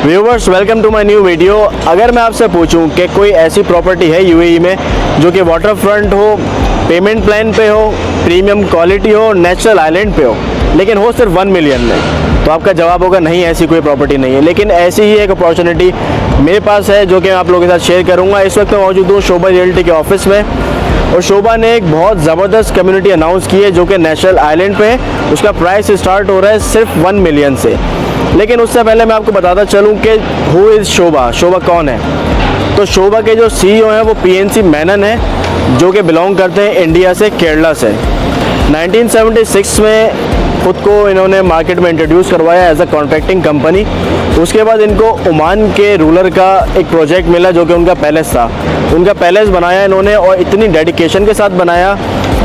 Viewers, welcome to my new video. अगर मैं आपसे पूछूं कि कोई ऐसी प्रॉपर्टी है यूएई में जो कि वाटर फ्रंट हो, पेमेंट प्लान पे हो, प्रीमियम क्वालिटी हो, नेचुरल आइलैंड पे हो, लेकिन हो सिर्फ 1 मिलियन में, तो आपका जवाब होगा नहीं, ऐसी कोई प्रॉपर्टी नहीं है। लेकिन ऐसी ही एक अपॉर्चुनिटी मेरे पास है जो कि मैं आप लोगों के साथ शेयर करूँगा। इस वक्त मैं मौजूद हूँ शोभा रियल्टी के ऑफिस में, और शोभा ने एक बहुत ज़बरदस्त कम्युनिटी अनाउंस की है जो कि नेचुरल आइलैंड पे है। उसका प्राइस स्टार्ट हो रहा है सिर्फ 1 मिलियन से। लेकिन उससे पहले मैं आपको बताता चलूँ कि हु इज़ शोभा, शोभा कौन है। तो शोभा के जो सीईओ हैं वो पीएनसी मेनन है, जो कि बिलोंग करते हैं इंडिया से, केरला से। 1976 में खुद को इन्होंने मार्केट में इंट्रोड्यूस करवाया एज अ कॉन्ट्रैक्टिंग कंपनी। उसके बाद इनको ओमान के रूलर का एक प्रोजेक्ट मिला जो कि उनका पैलेस था। उनका पैलेस बनाया इन्होंने, और इतनी डेडिकेशन के साथ बनाया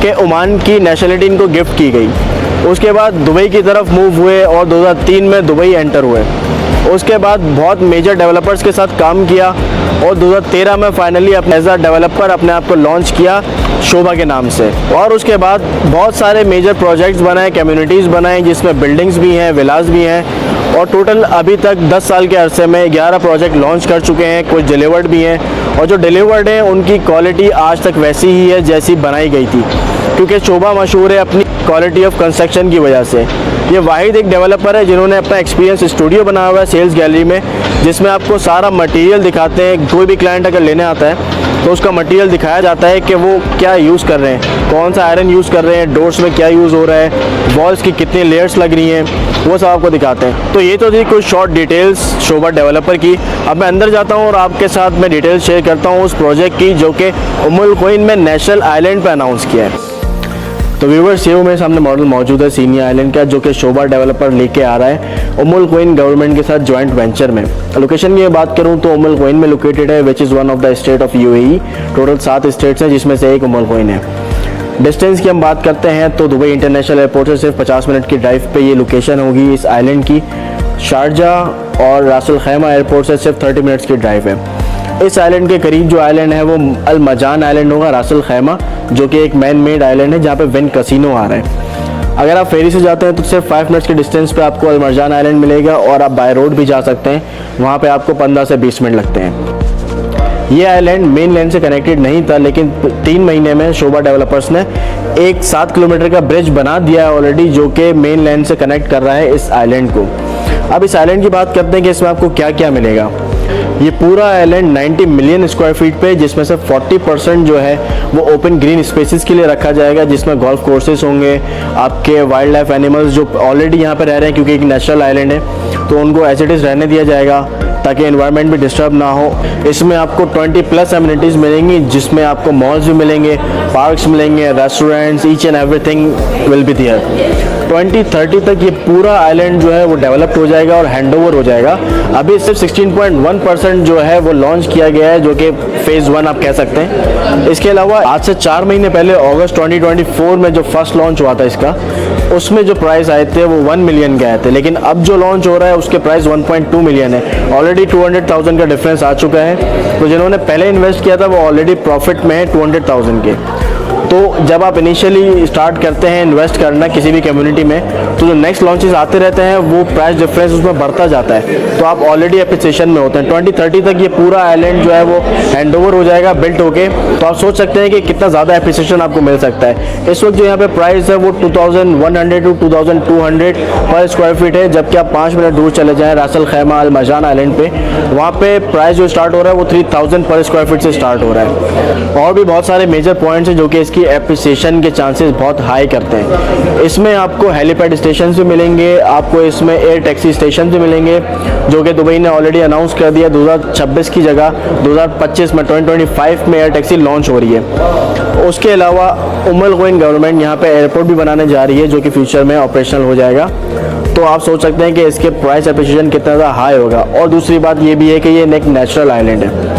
कि ओमान की नेशनलिटी इनको गिफ्ट की गई। उसके बाद दुबई की तरफ मूव हुए और 2003 में दुबई एंटर हुए। उसके बाद बहुत मेजर डेवलपर्स के साथ काम किया और 2013 में फाइनली अपने एज अ डेवलपर अपने आप को लॉन्च किया शोभा के नाम से। और उसके बाद बहुत सारे मेजर प्रोजेक्ट्स बनाए, कम्युनिटीज़ बनाए, जिसमें बिल्डिंग्स भी हैं, विलास भी हैं, और टोटल अभी तक 10 साल के अरसे में 11 प्रोजेक्ट लॉन्च कर चुके हैं। कुछ डिलीवर्ड भी हैं, और जो डिलीवर्ड हैं उनकी क्वालिटी आज तक वैसी ही है जैसी बनाई गई थी, क्योंकि शोभा मशहूर है अपनी क्वालिटी ऑफ कंस्ट्रक्शन की वजह से। ये वाहिद एक डेवलपर है जिन्होंने अपना एक्सपीरियंस स्टूडियो बनाया हुआ है सेल्स गैलरी में, जिसमें आपको सारा मटेरियल दिखाते हैं। कोई भी क्लाइंट अगर लेने आता है तो उसका मटेरियल दिखाया जाता है कि वो क्या यूज़ कर रहे हैं, कौन सा आयरन यूज़ कर रहे हैं, डोर्स में क्या यूज़ हो रहा है, वॉल्स की कितनी लेयर्स लग रही हैं, वो सब आपको दिखाते हैं। तो ये तो थी कुछ शॉर्ट डिटेल्स शोभा डेवलपर की। अब मैं अंदर जाता हूँ और आपके साथ मैं डिटेल्स शेयर करता हूँ उस प्रोजेक्ट की जो कि उम्मुल क्वीन में नेशनल आइलैंड पर अनाउंस किया है। तो व्यूवर्स, ये मेरे सामने मॉडल मौजूद है सीनियर आइलैंड का, जो कि शोभा डेवलपर लेके आ रहा है उम्मुल क्वीन गवर्नमेंट के साथ जॉइंट वेंचर में। लोकेशन की बात करूं तो उम्मुल क्वीन में लोकेटेड है, which is one of the state of UAE. Total 7 states हैं जिसमें से एक उम्मुल क्वीन है। डिस्टेंस की हम बात करते हैं तो दुबई इंटरनेशनल एयरपोर्ट से सिर्फ 50 मिनट की ड्राइव पे ये लोकेशन होगी इस आइलैंड की। शारजाह और रासुल खैमा एयरपोर्ट से सिर्फ 30 मिनट्स की ड्राइव है। इस आइलैंड के करीब जो आइलैंड है वो अल मजान आइलैंड होगा, रासुल खैमा, जो कि एक मैन मेड आइलैंड है जहाँ पे विंड कसिनो आ रहा है। अगर आप फेरी से जाते हैं तो सिर्फ 5 मिनट्स के डिस्टेंस पे आपको अल मजान आइलैंड मिलेगा, और आप बाय रोड भी जा सकते हैं, वहाँ पे आपको 15 से 20 मिनट लगते हैं। ये आइलैंड मेन लैंड से कनेक्टेड नहीं था, लेकिन 3 महीने में शोभा डेवलपर्स ने एक 7 किलोमीटर का ब्रिज बना दिया है ऑलरेडी, जो कि मेन लैंड से कनेक्ट कर रहा है इस आइलैंड को। अब इस आइलैंड की बात करते हैं कि इसमें आपको क्या क्या मिलेगा। ये पूरा आइलैंड 90 मिलियन स्क्वायर फीट पे, जिसमें से 40% जो है वो ओपन ग्रीन स्पेसेस के लिए रखा जाएगा, जिसमें गोल्फ कोर्सेज होंगे, आपके वाइल्ड लाइफ एनिमल्स जो ऑलरेडी यहाँ पे रह रहे हैं क्योंकि एक नेचुरल आइलैंड है, तो उनको एज इट इज़ रहने दिया जाएगा ताकि एनवायरनमेंट भी डिस्टर्ब ना हो। इसमें आपको 20+ एमिनिटीज़ मिलेंगी, जिसमें आपको मॉल्स भी मिलेंगे, पार्क्स मिलेंगे, restaurants, each and everything will be there. 2030 तक ये पूरा आइलैंड जो है वो डेवलप्ड हो जाएगा और हैंडओवर हो जाएगा। अभी सिर्फ 16.1% जो है वो लॉन्च किया गया है, जो कि फेज़ 1 आप कह सकते हैं। इसके अलावा आज से 4 महीने पहले अगस्त 2024 में जो फर्स्ट लॉन्च हुआ था इसका, उसमें जो प्राइस आए थे वो 1 मिलियन के आए थे, लेकिन अब जो लॉन्च हो रहा है उसके प्राइस 1.2 मिलियन है। ऑलरेडी 200,000 का डिफरेंस आ चुका है। तो जिन्होंने पहले इन्वेस्ट किया था वो ऑलरेडी प्रॉफिट में है 200,000 के। तो जब आप इनिशियली स्टार्ट करते हैं इन्वेस्ट करना किसी भी कम्युनिटी में, तो जो नेक्स्ट लॉन्चेस आते रहते हैं वो प्राइस डिफरेंस उसमें बढ़ता जाता है, तो आप ऑलरेडी एप्रिसिएशन में होते हैं। 2030 तक ये पूरा आइलैंड जो है वो हैंडओवर हो जाएगा बिल्ट होके, तो आप सोच सकते हैं कि कितना ज़्यादा एप्रिसिएशन आपको मिल सकता है। इस वक्त जो यहाँ पे प्राइस है वो 2100 to 2200 पर स्क्वायर फीट है, जबकि आप 5 मिनट दूर चले जाएँ रासुल खैमा अल मजान आइलैंड पे, वहाँ पे प्राइस जो स्टार्ट हो रहा है वो 3000 पर स्क्वायर फीट से स्टार्ट हो रहा है। और भी बहुत सारे मेजर पॉइंट्स हैं जो कि की एप्रिसिएशन के चांसेस बहुत हाई करते हैं। इसमें आपको हेलीपैड स्टेशन भी मिलेंगे, आपको इसमें एयर टैक्सी स्टेशन भी मिलेंगे, जो कि दुबई ने ऑलरेडी अनाउंस कर दिया 2026 की जगह 2025 में 2025 में एयर टैक्सी लॉन्च हो रही है। उसके अलावा उम्मुल क्वीन गवर्नमेंट यहाँ पे एयरपोर्ट भी बनाने जा रही है, जो कि फ्यूचर में ऑपरेशनल हो जाएगा। तो आप सोच सकते हैं कि इसके प्राइस एप्रिसिएशन कितना ज़्यादा हाई होगा। और दूसरी बात ये भी है कि ये एक नेचुरल आइलैंड है,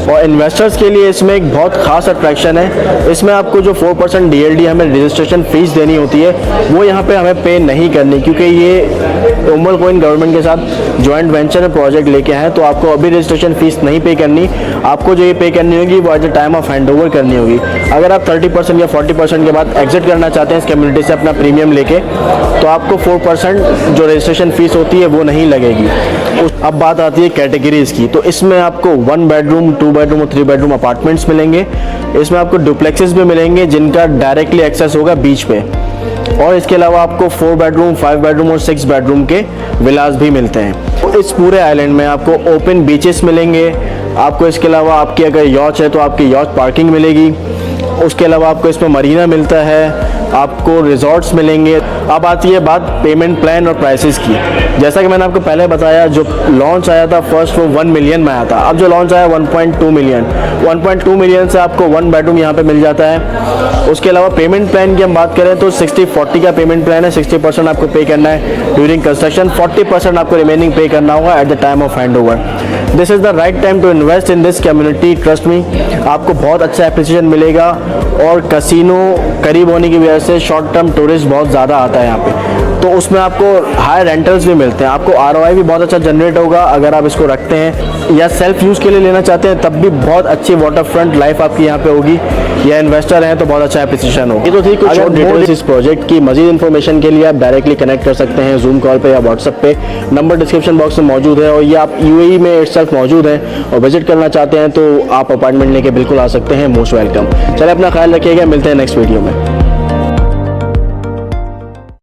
और इन्वेस्टर्स के लिए इसमें एक बहुत खास अट्रैक्शन है। इसमें आपको जो 4% DLD हमें रजिस्ट्रेशन फ़ीस देनी होती है वो यहाँ पे हमें पे नहीं करनी, क्योंकि ये उम्मुल क्वीन गवर्नमेंट के साथ जॉइंट वेंचर में प्रोजेक्ट लेके आए, तो आपको अभी रजिस्ट्रेशन फ़ीस नहीं पे करनी। आपको जो ये पे करनी होगी वो eight the time of handover करनी होगी। अगर आप 30% या 40% के बाद एग्जिट करना चाहते हैं इस कम्युनिटी से अपना प्रीमियम लेके, तो आपको 4% जो रजिस्ट्रेशन फ़ीस होती है वो नहीं लगेगी। अब बात आती है कैटेगरीज की, तो इसमें आपको 1 बेडरूम, 2 बेडरूम और 3 बेडरूम अपार्टमेंट्स मिलेंगे। इसमें आपको डुप्लेक्सेस भी मिलेंगे जिनका डायरेक्टली एक्सेस होगा बीच पे, और इसके अलावा आपको 4 बेडरूम, 5 बेडरूम और 6 बेडरूम के विलास भी मिलते हैं। तो इस पूरे आइलैंड में आपको ओपन बीचेस मिलेंगे। आपको इसके अलावा आपकी अगर यॉच है तो आपकी यॉच पार्किंग मिलेगी। उसके अलावा आपको इसमें मरीना मिलता है, आपको रिजॉर्ट्स मिलेंगे। अब आती है बात पेमेंट प्लान और प्राइसेस की। जैसा कि मैंने आपको पहले बताया, जो लॉन्च आया था फर्स्ट वो 1 मिलियन में आया था। अब जो लॉन्च आया 1.2 मिलियन, 1.2 मिलियन से आपको 1 बेडरूम यहाँ पे मिल जाता है। उसके अलावा पेमेंट प्लान की हम बात करें तो 60-40 का पेमेंट प्लान है। 60% आपको पे करना है ड्यूरिंग कंस्ट्रक्शन, 40% आपको रिमेनिंग पे करना होगा at the time of hand over. This is the right time to invest in this community, trust me. आपको बहुत अच्छा एप्रिसिएशन मिलेगा, और कसिनो करीब होने की वजह से शॉर्ट टर्म टूरिस्ट बहुत ज़्यादा आता है यहाँ पे, तो उसमें आपको हाई रेंटल्स भी मिलते हैं। आपको ROI भी बहुत अच्छा जनरेट होगा अगर आप इसको रखते हैं, या सेल्फ यूज़ के लिए लेना चाहते हैं तब भी बहुत अच्छी वाटर फ्रंट लाइफ आपकी यहाँ पे होगी, या इन्वेस्टर हैं तो बहुत अच्छा एप्रिसिएशन होगा। ये तो थी कुछ और डिटेल्स इस प्रोजेक्ट की। मजीद इन्फॉर्मेशन के लिए आप डायरेक्टली कनेक्ट कर सकते हैं जूम कॉल पे या व्हाट्सएप पे, नंबर डिस्क्रिप्शन बॉक्स में मौजूद है। और ये आप UAE में इटसेल्फ मौजूद हैं और विजिट करना चाहते हैं तो आप अपॉइंटमेंट लेके बिल्कुल आ सकते हैं, मोस्ट वेलकम। चलिए अपना ख्याल रखिएगा, मिलते हैं नेक्स्ट वीडियो में।